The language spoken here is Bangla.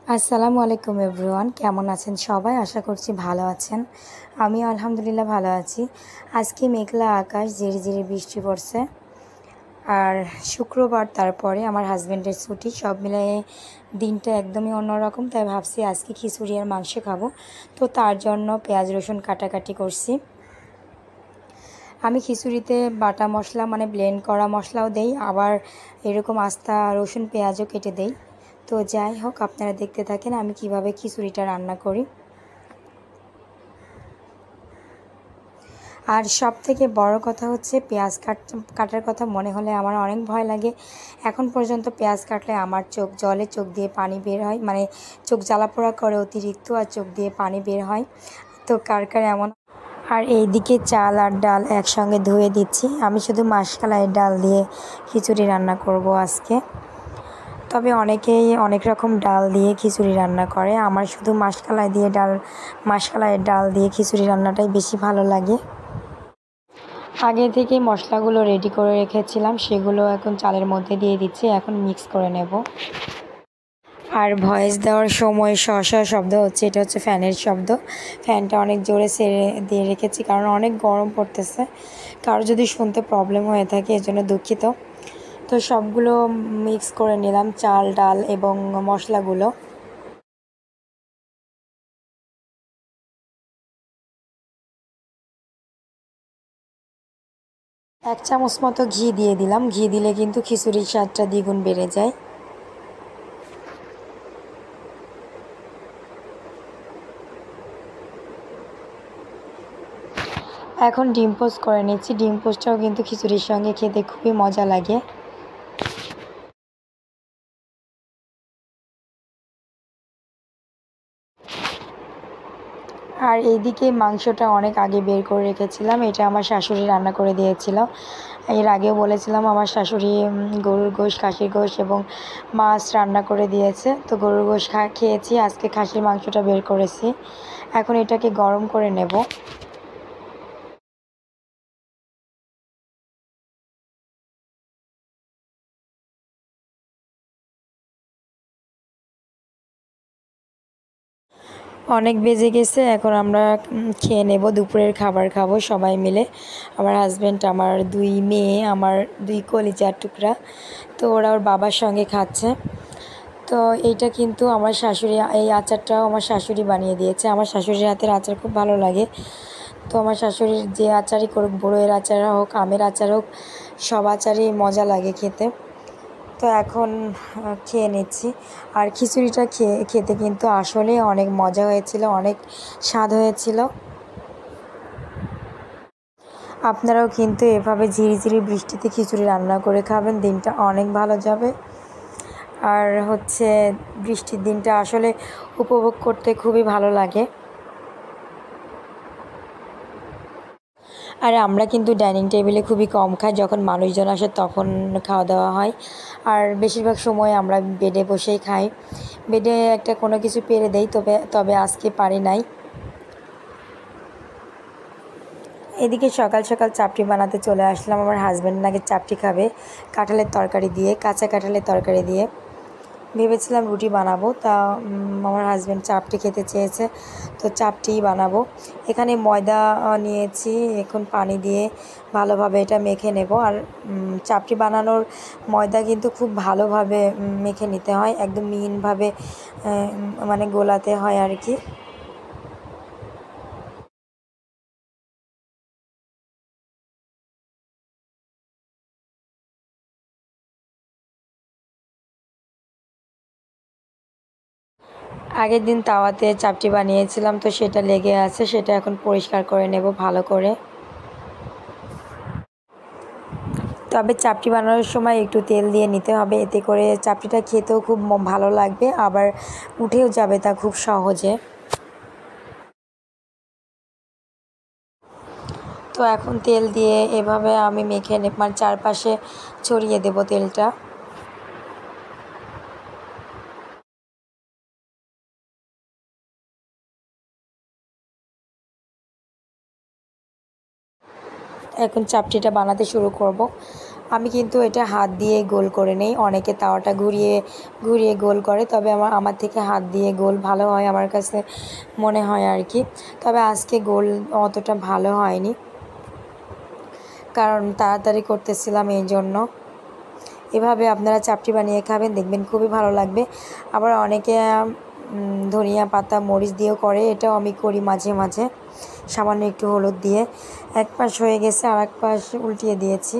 আসসালামু আলাইকুম এভরিওয়ান, কেমন আছেন সবাই? আশা করছি ভালো আছেন। আমি আলহামদুলিল্লাহ ভালো আছি। আজকে মেঘলা আকাশ, ঝিরি ঝিরি বৃষ্টি পড়ছে। আর শুক্রবার, তারপরে আমার হাজব্যান্ডের ছুটি, সব মিলিয়ে দিনটা একদমই অন্যরকম। তাই ভাবছি আজকে খিচুড়ি আর মাংস খাবো। তো তার জন্য পেঁয়াজ রসুন কাটাকাটি করছি। আমি খিচুড়িতে বাটা মশলা মানে ব্লেন্ড করা মশলাও দেই, আবার এরকম আস্তা রসুন পেঁয়াজও কেটে দেই। তো যাই হোক, আপনারা দেখতে থাকেন আমি কিভাবে খিচুড়িটা রান্না করি। আর সব থেকে বড় কথা হচ্ছে, পেঁয়াজ কাটার কথা মনে হলে আমার অনেক ভয় লাগে। এখন পর্যন্ত পেঁয়াজ কাটলে আমার চোখ জলে, চোখ দিয়ে পানি বের হয়, মানে চোখ জ্বালাপোড়া করে অতিরিক্ত, আর চোখ দিয়ে পানি বের হয়। তো কার কার এমন। আর এইদিকে চাল আর ডাল একসঙ্গে ধুয়ে দিচ্ছি। আমি শুধু মাসকলাই ডাল দিয়ে খিচুড়ি রান্না করব আজকে। তবে অনেকেই অনেক রকম ডাল দিয়ে খিচুড়ি রান্না করে। আমার শুধু মাসকলাইয়ের ডাল দিয়ে খিচুড়ি রান্নাটাই বেশি ভালো লাগে। আগে থেকে মশলাগুলো রেডি করে রেখেছিলাম, সেগুলো এখন চালের মধ্যে দিয়ে দিচ্ছি। এখন মিক্স করে নেব। আর ভয়েস দেওয়ার সময় শব্দ হচ্ছে, এটা হচ্ছে ফ্যানের শব্দ। ফ্যানটা অনেক জোরে ছেড়ে দিয়ে রেখেছি, কারণ অনেক গরম পড়তেছে। কারো যদি শুনতে প্রবলেম হয়ে থাকে এর জন্য দুঃখিত। তো সবগুলো মিক্স করে নিলাম, চাল ডাল এবং মশলাগুলো। 1 চামচ মতো ঘি দিয়ে দিলাম। ঘি দিলে কিন্তু খিচুড়ির স্বাদটা দ্বিগুণ বেড়ে যায়। এখন ডিম পোস্ট করে নিচ্ছি। ডিম পোস্টটাও কিন্তু খিচুড়ির সঙ্গে খেতে খুবই মজা লাগে। আর এইদিকে মাংসটা অনেক আগে বের করে রেখেছিলাম। এটা আমার শাশুড়ি রান্না করে দিয়েছিল। এর আগেও বলেছিলাম আমার শাশুড়ি গরুর গোশ, খাসির গোশ এবং মাছ রান্না করে দিয়েছে। তো গরুর গোশ খেয়েছি, আজকে খাসির মাংসটা বের করেছি। এখন এটাকে গরম করে নেব। অনেক বেজে গেছে, এখন আমরা খেয়ে নেব, দুপুরের খাবার খাবো সবাই মিলে। আমার হাজব্যান্ড, আমার 2 মেয়ে, আমার 2 কলিজার টুকরা। তো ওরা ওর বাবার সঙ্গে খাচ্ছে। তো এইটা কিন্তু আমার শাশুড়ি, এই আচারটাও আমার শাশুড়ি বানিয়ে দিয়েছে। আমার শাশুড়ির হাতের আচার খুব ভালো লাগে। তো আমার শাশুড়ির যে আচারই করুক, বড়ইয়ের আচার হোক, আমের আচার হোক, সব আচারই মজা লাগে খেতে। তো এখন খেয়ে নিচ্ছি। আর খিচুড়িটা খেতে কিন্তু আসলে অনেক মজা হয়েছিল, অনেক স্বাদ হয়েছিল। আপনারাও কিন্তু এভাবে ঝিরিঝিরি বৃষ্টিতে খিচুড়ি রান্না করে খাবেন, দিনটা অনেক ভালো যাবে। আর হচ্ছে, বৃষ্টির দিনটা আসলে উপভোগ করতে খুবই ভালো লাগে। আর আমরা কিন্তু ডাইনিং টেবিলে খুবই কম খাই, যখন মানুষজন আসে তখন খাওয়া দাওয়া হয়। আর বেশিরভাগ সময় আমরা বেডে বসেই খাই। বেডে একটা কোনো কিছু পেরে দেই, তবে আজকে পারি নাই। এদিকে সকাল সকাল চাপটি বানাতে চলে আসলাম। আমার হাজব্যান্ড নাকি চাপটি খাবে কাঁঠালের তরকারি দিয়ে, কাঁচা কাঁঠালের তরকারি দিয়ে। ভেবেছিলাম রুটি বানাবো, তা আমার হাজব্যান্ড চাপটি খেতে চেয়েছে, তো চাপটিই বানাবো। এখানে ময়দা নিয়েছি, এখন পানি দিয়ে ভালোভাবে এটা মেখে নেব। আর চাপটি বানানোর ময়দা কিন্তু খুব ভালোভাবে মেখে নিতে হয়, একদম মিহিনভাবে মানে গোলাতে হয় আর কি। আগের দিন তাওয়াতে চাপটি বানিয়েছিলাম, তো সেটা লেগে আছে, সেটা এখন পরিষ্কার করে নেব ভালো করে। তবে চাপটি বানানোর সময় একটু তেল দিয়ে নিতে হবে, এতে করে চাপটিটা খেতেও খুব ভালো লাগবে, আবার উঠেও যাবে তা খুব সহজে। তো এখন তেল দিয়ে এভাবে আমি মেখে মানে চারপাশে ছড়িয়ে দেব তেলটা। এখন চাপটিটা বানাতে শুরু করব। আমি কিন্তু এটা হাত দিয়ে গোল করে নেই, অনেকে তাওয়াটা ঘুরিয়ে ঘুরিয়ে গোল করে, তবে আমার থেকে হাত দিয়ে গোল ভালো হয় আমার কাছে মনে হয় আর কি। তবে আজকে গোল অতটা ভালো হয়নি, কারণ তাড়াতাড়ি করতেছিলাম এই জন্য। এভাবে আপনারা চাপটি বানিয়ে খাবেন, দেখবেন খুবই ভালো লাগবে। আবার অনেকে ধনিয়া পাতা মরিচ দিয়েও করে, এটাও আমি করি মাঝে মাঝে সামান্য একটু হলুদ দিয়ে। এক পাশ হয়ে গেছে, আর এক পাশ উল্টিয়ে দিয়েছি।